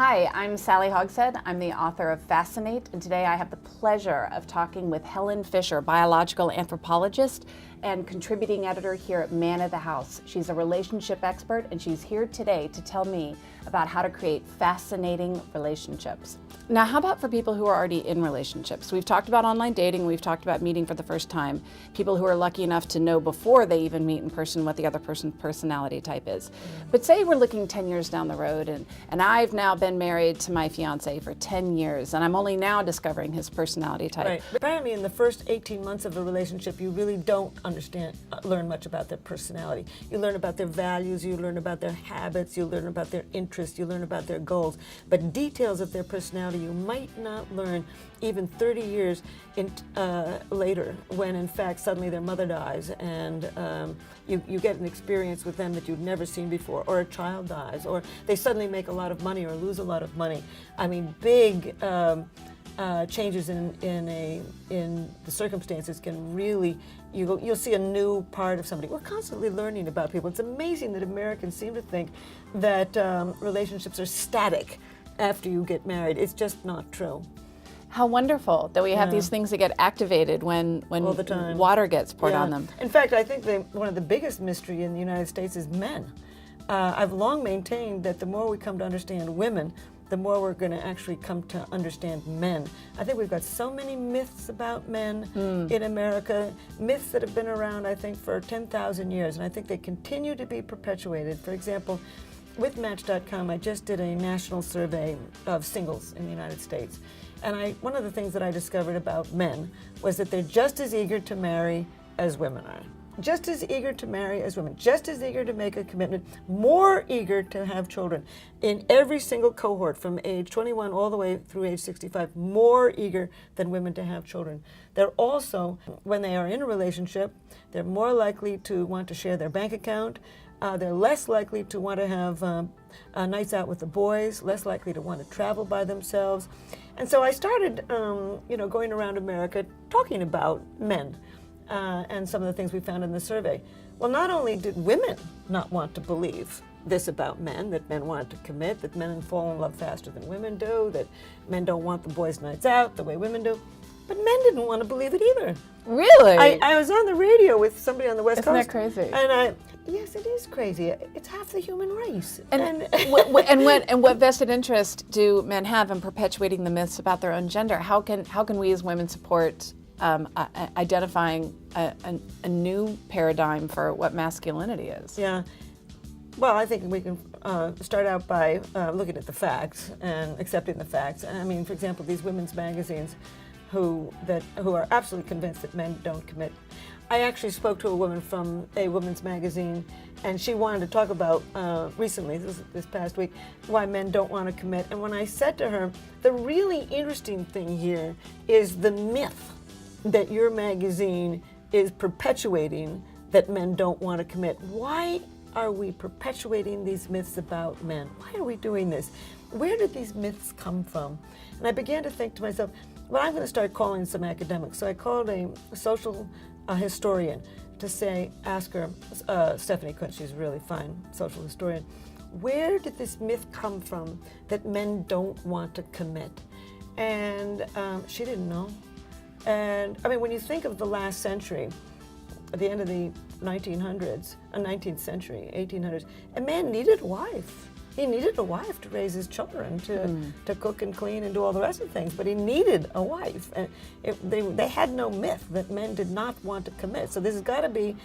Hi, I'm Sally Hogshead. I'm the author of Fascinate, and today I have the pleasure of talking with Helen Fisher, biological anthropologist and contributing editor here at Man of the House. She's a relationship expert, and she's here today to tell me about how to create fascinating relationships. Now, how about for people who are already in relationships? We've talked about online dating, we've talked about meeting for the first time, people who are lucky enough to know before they even meet in person what the other person's personality type is. But say we're looking 10 years down the road, and I've now been married to my fiance for 10 years, and I'm only now discovering his personality type. Right. Apparently in the first 18 months of a relationship, you really don't learn much about their personality. You learn about their values, you learn about their habits, you learn about their interests, you learn about their goals. But details of their personality you might not learn even 30 years later, when in fact suddenly their mother dies and you get an experience with them that you've never seen before, or a child dies, or they suddenly make a lot of money or lose a lot of money. I mean, big changes in the circumstances can really, you'll see a new part of somebody. We're constantly learning about people. It's amazing that Americans seem to think that relationships are static after you get married. It's just not true. How wonderful that we have these things that get activated when All the time. Water gets poured on them. In fact, I think one of the biggest mystery in the United States is men. I've long maintained that the more we come to understand women, the more we're going to actually come to understand men. I think we've got so many myths about men in America, myths that have been around, I think, for 10,000 years, and I think they continue to be perpetuated. For example, with Match.com, I just did a national survey of singles in the United States. And one of the things that I discovered about men was that they're just as eager to marry as women are. Just as eager to marry as women, just as eager to make a commitment, more eager to have children. In every single cohort from age 21 all the way through age 65, more eager than women to have children. They're also, when they are in a relationship, they're more likely to want to share their bank account. They're less likely to want to have nights out with the boys, less likely to want to travel by themselves. And so I started going around America talking about men. And some of the things we found in the survey. Well, not only did women not want to believe this about men, that men wanted to commit, that men fall in love faster than women do, that men don't want the boys' nights out the way women do, but men didn't want to believe it either. Really? I was on the radio with somebody on the West Coast. Isn't that crazy? And yes, it is crazy. It's half the human race. And what vested interest do men have in perpetuating the myths about their own gender? How can we as women support identifying a new paradigm for what masculinity is? Yeah. Well, I think we can start out by looking at the facts and accepting the facts. I mean, for example, these women's magazines who are absolutely convinced that men don't commit. I actually spoke to a woman from a women's magazine, and she wanted to talk about recently, this past week, why men don't want to commit. And when I said to her, the really interesting thing here is the myth that your magazine is perpetuating, that men don't want to commit. Why are we perpetuating these myths about men? Why are we doing this? Where did these myths come from? And I began to think to myself, well, I'm going to start calling some academics. So I called a social historian to ask her, Stephanie Kuntz, she's a really fine social historian, where did this myth come from that men don't want to commit? And she didn't know. And I mean, when you think of the last century, at the end of the 19th century, 1800s, a man needed a wife. He needed a wife to raise his children, to cook and clean and do all the rest of the things, but he needed a wife. And they had no myth that men did not want to commit. So this has got to be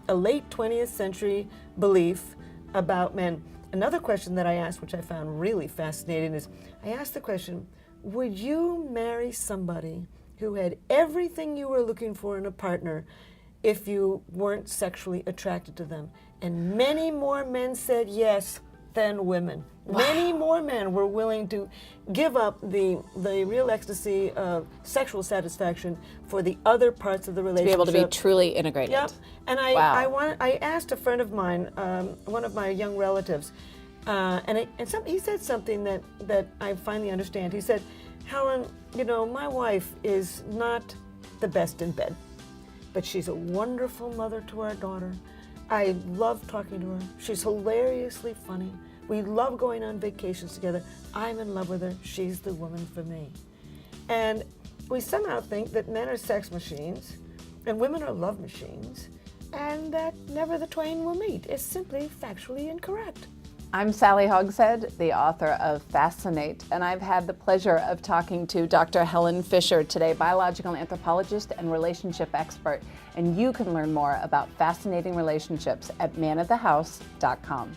a late 20th century belief about men. Another question that I asked, which I found really fascinating, is I asked the question, would you marry somebody who had everything you were looking for in a partner if you weren't sexually attracted to them? And many more men said yes than women. Wow. Many more men were willing to give up the real ecstasy of sexual satisfaction for the other parts of the relationship. To be able to be truly integrated. Yep. And I asked a friend of mine, one of my young relatives, he said something that I finally understand. He said, Helen, my wife is not the best in bed, but she's a wonderful mother to our daughter. I love talking to her. She's hilariously funny. We love going on vacations together. I'm in love with her. She's the woman for me. And we somehow think that men are sex machines and women are love machines, and that never the twain will meet. It's simply factually incorrect. I'm Sally Hogshead, the author of Fascinate, and I've had the pleasure of talking to Dr. Helen Fisher today, biological anthropologist and relationship expert. And you can learn more about fascinating relationships at manofthehouse.com.